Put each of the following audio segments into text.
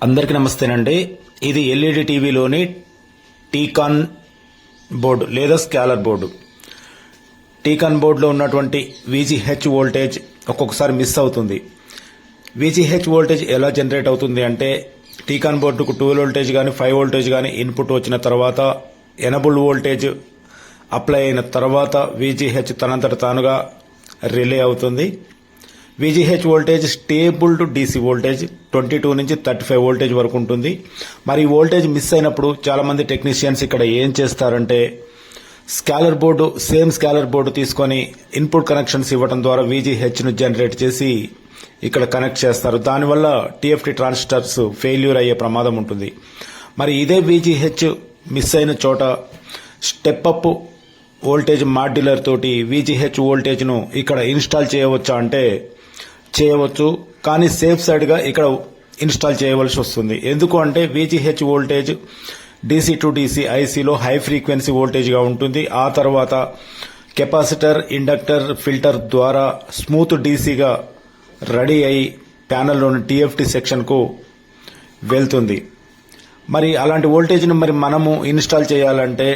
అందరికీ నమస్తేనండి. ఇది LED టీవీలోని టీకాన్ board లేదా స్కాలర్ బోర్డు. టీకాన్ బోర్డులో ఉన్నటువంటి VGH వోల్టేజ్ ఒక్కొక్కసారి మిస్ అవుతుంది. VGH వోల్టేజ్ ఎలా జనరేట్ అవుతుంది అంటే టీకాన్ బోర్డుకు 12 వోల్టేజ్ కానీ 5 వోల్టేజ్ కానీ ఇన్పుట్ వచ్చిన తర్వాత ఎనబుల్ వోల్టేజ్ అప్లై అయిన తర్వాత VGH తనంతట తానుగా రిలే అవుతుంది. VGH voltage stable to DC voltage 22 నుంచి 35 వోల్టేజ్ వరకు ఉంటుంది. మరి ఈ వోల్టేజ్ మిస్ అయినప్పుడు చాలామంది టెక్నీషియన్స్ ఇక్కడ ఏం చేస్తారంటే స్కాలర్ బోర్డు తీసుకొని ఇన్పుట్ కనెక్షన్స్ ఇవ్వడం ద్వారా VGHను జనరేట్ చేసి ఇక్కడ కనెక్ట్ చేస్తారు. దానివల్ల TFT ట్రాన్సిస్టర్స్ ఫెయిల్యూర్ అయ్యే ప్రమాదం ఉంటుంది. మరి ఇదే VGH మిస్ అయిన చోట స్టెప్ అప్ వోల్టేజ్ మాడ్యులర్ తోటి VGH వోల్టేజ్ను ఇక్కడ ఇన్స్టాల్ చేయవచ్చా అంటే చేయవచ్చు, కానీ సేఫ్ సైడ్గా ఇక్కడ ఇన్స్టాల్ చేయవలసి వస్తుంది. ఎందుకు అంటే VGH voltage DC to DC ఐసీలో హై ఫ్రీక్వెన్సీ వోల్టేజ్గా ఉంటుంది. ఆ తర్వాత కెపాసిటర్, ఇండక్టర్, ఫిల్టర్ ద్వారా స్మూత్ DCగా రెడీ అయి ప్యానెల్లోని TFT సెక్షన్కు వెళ్తుంది. మరి అలాంటి వోల్టేజ్ను మనము ఇన్స్టాల్ చేయాలంటే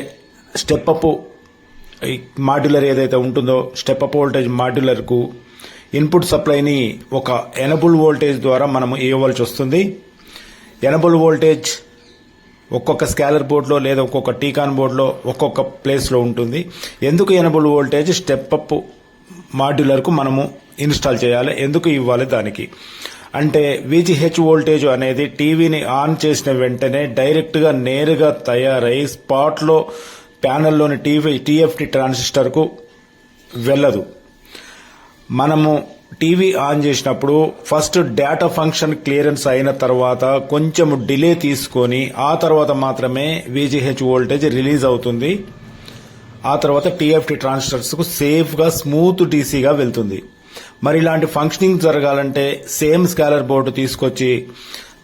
స్టెప్ అప్ మాడ్యులర్ ఏదైతే ఉంటుందో స్టెప్ అప్ వోల్టేజ్ మాడ్యులర్కు ఇన్పుట్ సప్లైని ఒక ఎనబుల్ వోల్టేజ్ ద్వారా మనము ఇవ్వవలసి వస్తుంది. ఎనబుల్ వోల్టేజ్ ఒక్కొక్క స్కాలర్ బోర్డులో లేదా ఒక్కొక్క టీకాన్ బోర్డులో ఒక్కొక్క ప్లేస్లో ఉంటుంది. ఎందుకు ఎనబుల్ వోల్టేజ్ స్టెప్ అప్ మాడ్యులర్కు మనము ఇన్స్టాల్ చేయాలి, ఎందుకు ఇవ్వాలి దానికి అంటే VGH వోల్టేజ్ అనేది టీవీని ఆన్ చేసిన వెంటనే డైరెక్ట్గా నేరుగా తయారై స్పాట్లో ప్యానెల్లోని TFT ట్రాన్సిస్టర్కు వెళ్ళదు. మనము టీవీ ఆన్ చేసినప్పుడు ఫస్ట్ డేటా ఫంక్షన్ క్లియరెన్స్ అయిన తర్వాత కొంచెం డిలే తీసుకొని ఆ తర్వాత మాత్రమే VGH వోల్టేజ్ రిలీజ్ అవుతుంది. ఆ తర్వాత TFT ట్రాన్సిస్టర్స్కు సేఫ్గా స్మూత్ DCగా వెళ్తుంది. మరి ఇలాంటి ఫంక్షనింగ్ జరగాలంటే సేమ్ స్కాలర్ బోర్డు తీసుకొచ్చి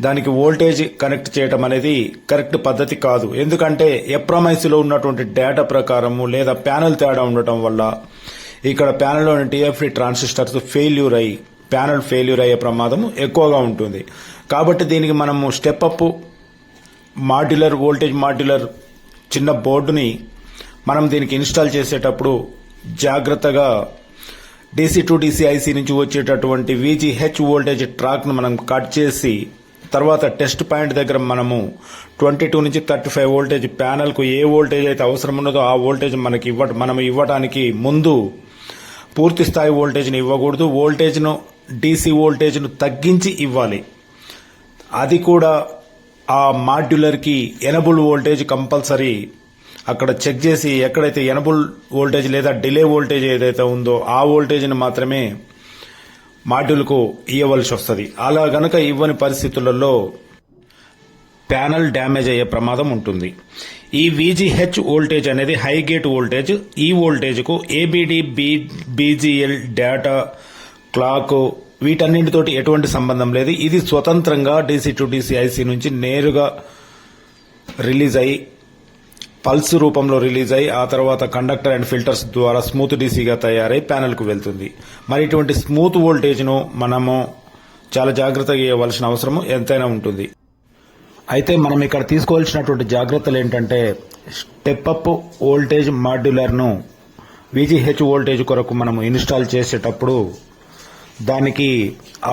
దానికి వోల్టేజ్ కనెక్ట్ చేయడం అనేది కరెక్ట్ పద్ధతి కాదు. ఎందుకంటే ఎప్రామైసీలో ఉన్నటువంటి డేటా ప్రకారము లేదా ప్యానెల్ తేడా ఉండటం వల్ల ఇక్కడ ప్యానెల్లోని TFT ట్రాన్సిస్టర్స్ ఫెయిల్యూర్ అయ్యే ప్రమాదం ఎక్కువగా ఉంటుంది. కాబట్టి దీనికి మనము step up modular voltage modular చిన్న బోర్డుని మనం దీనికి ఇన్స్టాల్ చేసేటప్పుడు జాగ్రత్తగా DC టు DC ఐసీ నుంచి వచ్చేటటువంటి VGH వోల్టేజ్ ట్రాక్ను మనం కట్ చేసి తర్వాత టెస్ట్ పాయింట్ దగ్గర మనము 22 నుంచి 35 వోల్టేజ్ ప్యానెల్కు ఏ వోల్టేజ్ అయితే అవసరం ఉన్నదో ఆ వోల్టేజ్ మనం ఇవ్వడానికి ముందు పూర్తి స్థాయి వోల్టేజ్ని ఇవ్వకూడదు. వోల్టేజ్ను DC వోల్టేజ్ను తగ్గించి ఇవ్వాలి. అది కూడా ఆ మాడ్యులర్కి ఎనబుల్ వోల్టేజ్ కంపల్సరీ అక్కడ చెక్ చేసి ఎక్కడైతే ఎనబుల్ వోల్టేజ్ లేదా డిలే వోల్టేజ్ ఏదైతే ఉందో ఆ వోల్టేజ్ని మాత్రమే మాడ్యూల్కు ఇవ్వవలసి వస్తుంది. అలా గనక ఇవ్వని పరిస్థితులలో ప్యానెల్ డ్యామేజ్ అయ్యే ప్రమాదం ఉంటుంది. ఈ VGH వోల్టేజ్ అనేది హై గేట్ వోల్టేజ్. ఈ వోల్టేజ్కు ABD, BGL, డేటా, క్లాక్ వీటన్నింటితోటి ఎటువంటి సంబంధం లేదు. ఇది స్వతంత్రంగా DC టు DC ఐసీ నుంచి నేరుగా రిలీజ్ అయ్యి పల్స్ రూపంలో రిలీజ్ అయ్యి ఆ తర్వాత కండక్టర్ అండ్ ఫిల్టర్స్ ద్వారా స్మూత్ DCగా తయారై ప్యానెల్కు వెళ్తుంది. మరి ఇటువంటి స్మూత్ వోల్టేజ్ను మనము చాలా జాగ్రత్తగా ఇవ్వవలసిన అవసరం ఎంతైనా ఉంటుంది. అయితే మనం ఇక్కడ తీసుకోవాల్సినటువంటి జాగ్రత్తలు ఏంటంటే స్టెప్ అప్ వోల్టేజ్ మాడ్యులర్ను VGH వోల్టేజ్ కొరకు మనము ఇన్స్టాల్ చేసేటప్పుడు దానికి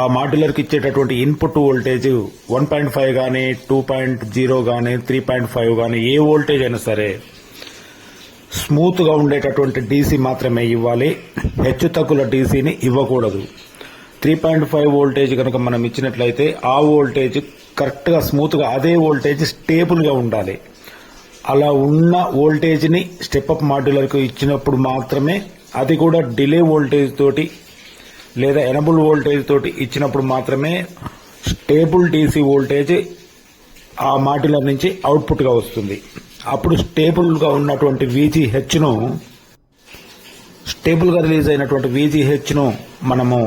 ఆ మాడ్యులర్కి ఇచ్చేటటువంటి ఇన్పుట్ వోల్టేజ్ 1.5 కానీ 2.0 కానీ 3.5 కానీ ఏ వోల్టేజ్ అయినా సరే స్మూత్గా ఉండేటటువంటి DC మాత్రమే ఇవ్వాలి. హెచ్చు తగ్గుల DCని ఇవ్వకూడదు. 3.5 వోల్టేజ్ కనుక మనం ఇచ్చినట్లయితే ఆ వోల్టేజ్ కరెక్ట్గా స్మూత్గా అదే వోల్టేజ్ స్టేబుల్గా ఉండాలి. అలా ఉన్న వోల్టేజ్ని స్టెప్ అప్ మాడ్యులర్కు ఇచ్చినప్పుడు మాత్రమే, అది కూడా డిలే వోల్టేజ్ తోటి లేదా ఎనబుల్ వోల్టేజ్ తోటి ఇచ్చినప్పుడు మాత్రమే స్టేబుల్ DC వోల్టేజ్ ఆ మాడ్యులర్ నుంచి అవుట్పుట్గా వస్తుంది. అప్పుడు స్టేబుల్గా ఉన్నటువంటి స్టేబుల్గా రిలీజ్ అయినటువంటి VGHను మనము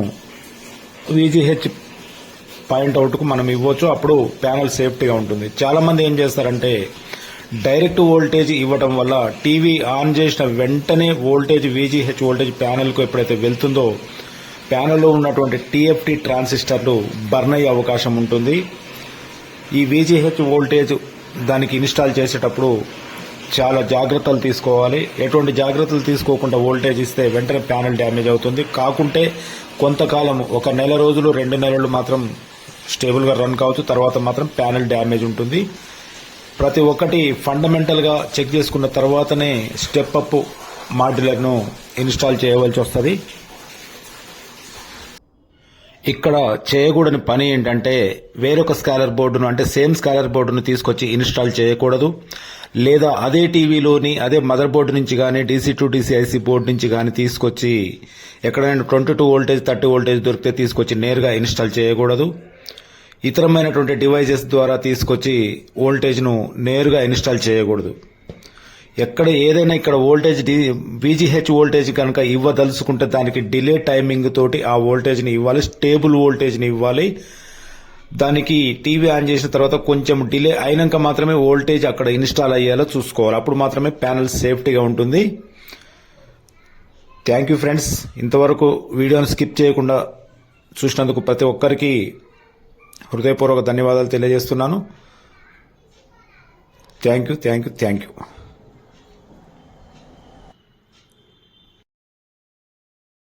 VGH పాయింట్ అవుట్కు మనం ఇవ్వచ్చు. అప్పుడు ప్యానెల్ సేఫ్టీగా ఉంటుంది. చాలామంది ఏం చేస్తారంటే డైరెక్ట్ వోల్టేజ్ ఇవ్వడం వల్ల టీవీ ఆన్ చేసిన వెంటనే VGH వోల్టేజ్ ప్యానెల్కు ఎప్పుడైతే వెళ్తుందో ప్యానెల్లో ఉన్నటువంటి TFT ట్రాన్సిస్టర్లు బర్న్ అయ్యే అవకాశం ఉంటుంది. ఈ VGH వోల్టేజ్ దానికి ఇన్స్టాల్ చేసేటప్పుడు చాలా జాగ్రత్తలు తీసుకోవాలి. ఎటువంటి జాగ్రత్తలు తీసుకోకుండా వోల్టేజ్ ఇస్తే వెంటనే ప్యానెల్ డ్యామేజ్ అవుతుంది. కాకుంటే కొంతకాలం 1 నెల రోజులు 2 నెలలు మాత్రం స్టేబుల్గా రన్ కావచ్చు, తర్వాత మాత్రం ప్యానెల్ డ్యామేజ్ ఉంటుంది. ప్రతి ఒక్కటి ఫండమెంటల్గా చెక్ చేసుకున్న తర్వాతనే స్టెప్ అప్ మాడ్యులర్ను ఇన్స్టాల్ చేయవలసి వస్తుంది. ఇక్కడ చేయకూడని పని ఏంటంటే వేరొక స్కాలర్ బోర్డును అంటే సేమ్ స్కాలర్ బోర్డును తీసుకొచ్చి ఇన్స్టాల్ చేయకూడదు. లేదా అదే టీవీలోని అదే మదర్ బోర్డు నుంచి కానీ DC to DC IC board నుంచి కానీ తీసుకొచ్చి ఎక్కడైనా 22 వోల్టేజ్ 30 వోల్టేజ్ దొరికితే తీసుకొచ్చి నేరుగా ఇన్స్టాల్ చేయకూడదు. ఇతరమైనటువంటి డివైజెస్ ద్వారా తీసుకొచ్చి వోల్టేజ్ను నేరుగా ఇన్స్టాల్ చేయకూడదు. ఏదైనా ఇక్కడ వోల్టేజ్ VGH వోల్టేజ్ కనుక ఇవ్వదలుచుకుంటే దానికి డిలే టైమింగ్ తోటి ఆ వోల్టేజ్ని ఇవ్వాలి, స్టేబుల్ వోల్టేజ్ని ఇవ్వాలి. దానికి టీవీ ఆన్ చేసిన తర్వాత కొంచెం డిలే అయినాక మాత్రమే వోల్టేజ్ అక్కడ ఇన్స్టాల్ అయ్యేలా చూసుకోవాలి. అప్పుడు మాత్రమే ప్యానెల్ సేఫ్టీగా ఉంటుంది. Thank you friends. ఇంతవరకు వీడియోను స్కిప్ చేయకుండా చూసినందుకు ప్రతి ఒక్కరికి హృదయపూర్వక ధన్యవాదాలు తెలియజేస్తున్నాను. Thank you.